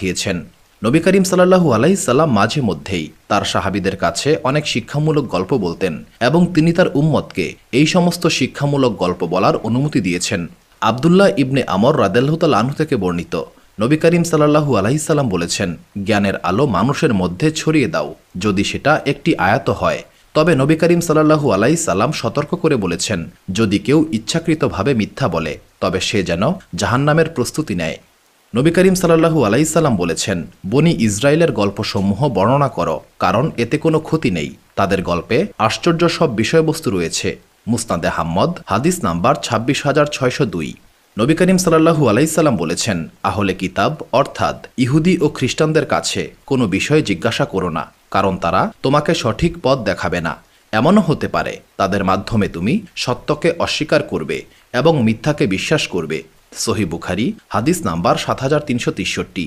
পাঠিয়েছেন। নবী করিম সাল্লাল্লাহু আলাইহি সাল্লাম মাঝে মধ্যেই তার সাহাবীদের কাছে অনেক শিক্ষামূলক গল্প বলতেন এবং তিনি তার উম্মতকে এই সমস্ত শিক্ষামূলক গল্প বলার অনুমতি দিয়েছেন। আবদুল্লাহ ইবনে আমর রাদিয়াল্লাহু তাআলা আনহু থেকে বর্ণিত, নবী করিম সাল্লাল্লাহু আলাইহি সাল্লাম বলেছেন, জ্ঞানের আলো মানুষের মধ্যে ছড়িয়ে দাও, যদি সেটা একটি আয়াত হয়। তবে নবী করিম সাল্লাল্লাহু আলাইহি সাল্লাম সতর্ক করে বলেছেন, যদি কেউ ইচ্ছাকৃতভাবে মিথ্যা বলে তবে সে যেন জাহান্নামের প্রস্তুতি নেয়। নবী করিম সাল্লাল্লাহু আলাইহি সাল্লাম বলেছেন, বনি ইসরায়েলের গল্পসমূহ বর্ণনা করো, কারণ এতে কোনো ক্ষতি নেই। তাদের গল্পে আশ্চর্য সব বিষয়বস্তু রয়েছে। মুসনাদে আহমদ, হাদিস নাম্বার ২৬,৬০২। নবী করিম সাল্লাল্লাহু আলাইহি সাল্লাম বলেছেন, আহলে কিতাব অর্থাৎ ইহুদি ও খ্রিস্টানদের কাছে কোনো বিষয় জিজ্ঞাসা করো না, কারণ তারা তোমাকে সঠিক পথ দেখাবে না। এমনও হতে পারে তাদের মাধ্যমে তুমি সত্যকে অস্বীকার করবে এবং মিথ্যাকে বিশ্বাস করবে। সহিহ বুখারী, হাদিস নাম্বার ৭৩৬৩।